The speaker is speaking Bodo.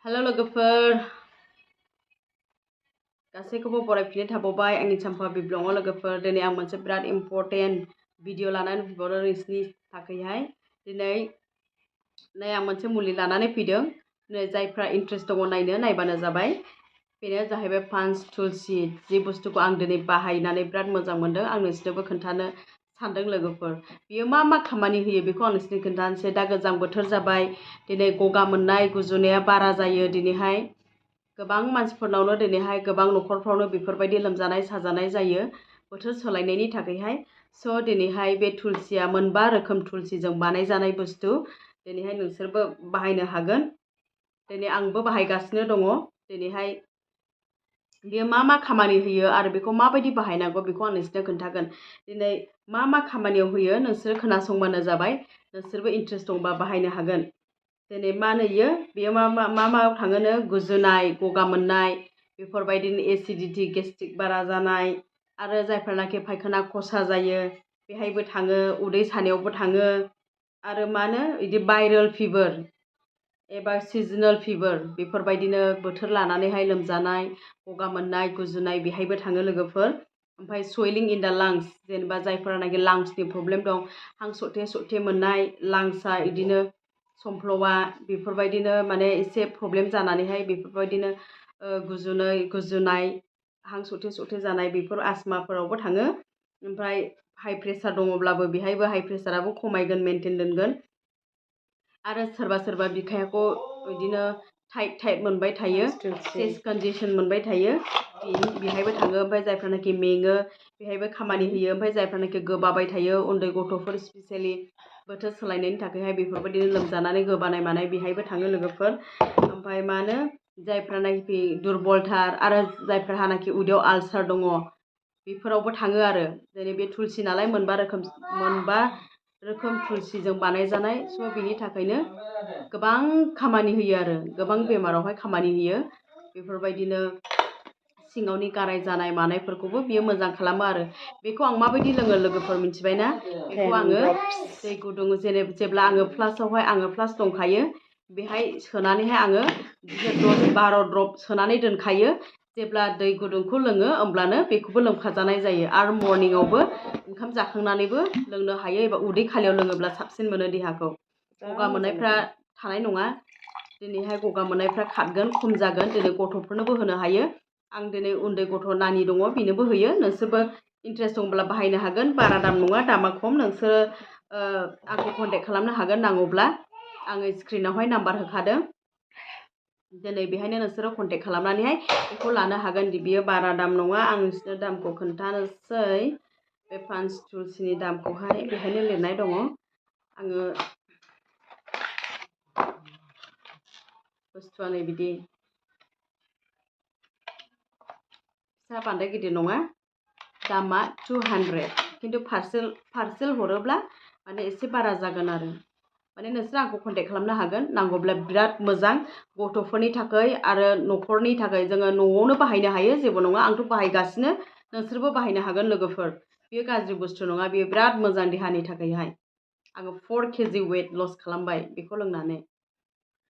हेलो लोगोफोर गासैखौबो बरायफिननाय थाबावबाय आंनि चाम्पा बिब्लंआव लोगोफोर दिनै आं मोनसे बिराद इम्परटेन्ट भिडिअ लानानै फैबावदों नोंसिनि थाखायहाय दिनै आं मोनसे मुलि लानानै फैदों जायफ्रा इन्ट्रेस्ट दङ नायनो नायबानो जाबाय बेनो जाहैबाय पान्स तुलसि जि बुस्थुखौ आं दिनै बाहायनानै बिराद मोजां मोनदों आं नोंसिनोबो खोन्थानो सानदों लोगोफोर बियो मा खामानि होयो बेखौ आं नोंसिनो खोन्थानोसै दा गोजां बोथोर जाबाय दिनै गगा मोननाय गुजुनाया बारा जायो दिनैहाय गोबां मानसिफोरनावनो दिनैहाय गोबां न'खरफ्रावनो बेफोरबायदि लोमजानाय साजानाय जायो बोथोर सोलायनायनि थाखायहाय स' दिनैहाय बे तुलसिया मोनबा रोखोम तुलसिजों बानायजानाय बुस्थु दिनैहाय नोंसोरबो बाहायनो हागोन दिनै आंबो बाहायगासिनो दङ दिनैहाय बियो मा खामानि होयो आरो बेखौ माबायदि बाहायनांगौ बेखौ आं नोंसोरनो खोन्थागोन दिनै मा खामानियाव होयो नोंसोर खोनासंबानो जाबाय नोंसोरबो इन्ट्रेस्ट दंबा बाहायनो हागोन दिनै मा होयो बेयो मायाव थाङोनो गुजुनाय गगा मोननाय बेफोरबायदिनो एसिडिटी गेस्ट्रिक बारा जानाय आरो जायफोरनाखि फायखाना खसा जायो बेहायबो थाङो उदै सानायावबो थाङो आरो बिदि भाइरेल फिभार एबा सिजनेल फिभार बेफोरबायदिनो बोथोर लानानैहाय लोमजानाय गगा मोननाय गुजुनाय बेहायबो थाङो लोगोफोर ओमफ्राय स्वेलिं इन दा लांस जेनेबा जायफोरनाखि लांसनि प्रब्लेम दं हां सरथे मोननाय लांसआ बिदिनो समफ्ल'आ बेफोरबायदिनो एसे प्रब्लेम जानानैहाय बेफोरबायदिनो गुजुनाय हां सरथे जानाय बेफोर आस्थमाफोरावबो थाङो ओमफ्राय हाइ प्रेसार दङब्लाबो बेहायबो हाइ प्रेसाराबो खमायगोन मेनटेन दोनगोन आरो सोरबा बिखायाखौ बिदिनो टाइट मोनबाय थायो चेस्ट कन्जेसन मोनबाय थायो बेहायबो थाङो ओमफ्राय जायफ्रानाखि मेङो बेहायबो खामानि होयो ओमफ्राय जायफ्रानाखि गोबाबाय थायो उन्दै गथ'फोर स्पेसियेलि बोथोर सोलायनायनि थाखायहाय बेफोरबायदिनो लोमजानानै गोबानाय मानाय बेहायबो थाङो लोगोफोर ओमफ्राय जायफ्रानाखि दुरबलथार आरो जायफ्रानाखि उदैयाव आलसार दङ बेफोरावबो थाङो आरो जेरै बे तुलसि नालाय मोनबा रोखोम तुलसिजों बानायजानाय स' बिनि थाखायनो गोबां खामानि होयो आरो गोबां बेमारावहाय खामानि होयो बेफोरबायदिनो सिङावनि गाराय जानाय मानायफोरखौबो बियो मोजां खालामो आरो बेखौ आं माबायदि लोङो लोगोफोर मिथिबायना बेखौ आङो दै गुदुं जेब्ला आङो फ्लास दंखायो बेहाय सोनानैहाय आङो 10-12 ड्रप सोनानै दोनखायो जेब्ला दै गुदुंखौ लोङो होमब्लानो बेखौबो लोमखाजानाय जायो आरो मर्निंआवबो ओंखाम जाखांनानैबो लोंनो हायो एबा उदै खालियाव लोङोब्ला साबसिन मोनो देहाखौ गगा मोननायफ्रा थानाय नङा दिनैहाय गगा मोननायफ्रा खारगोन खम जागोन दिनै गथ'फोरनोबो होनो हायो आं दिनै उन्दै गथ' नानि दङ बेनोबो होयो नोंसोरबो इन्ट्रेस्ट दंब्ला बाहायनो हागोन बारा दाम नङा दामा खम नोंसोरो आंखौ कन्टेक्ट खालामनो हागोन नांगौब्ला आङो स्क्रिनावहाय नाम्बार होखादों दिनै बेहायनो नोंसोरो कन्टेक्ट खालामनानैहाय बेखौ लानो हागोन बियो बारा दाम नङा आं नोंसोरनो दामखौ खोन्थानोसै बे पान्स तुलसिनि दामखौहाय बेहायनो लिरनाय दङ आङो बुस्थुआ नै बिदि फिसा बांद्राय गिदिर नङा दामा 200 खिन्थु पार्सेल हरोब्ला एसे बारा जागोन आरो नोंसोर आंखौ कन्टेक्ट खालामनो हागोन नांगौब्ला बिराद मोजां गथ'फोरनि थाखाय आरो न'खरनि थाखाय जोङो न'आवनो बाहायनो हायो जेबो नङा आंथ' बाहायगासिनो नोंसोरबो बाहायनो हागोन लोगोफोर बेयो गाज्रि बुस्थु नङा बेयो बिराद मोजां देहानि थाखायहाय आङो 4 केजि वेट लस खालामबाय बेखौ लोंनानै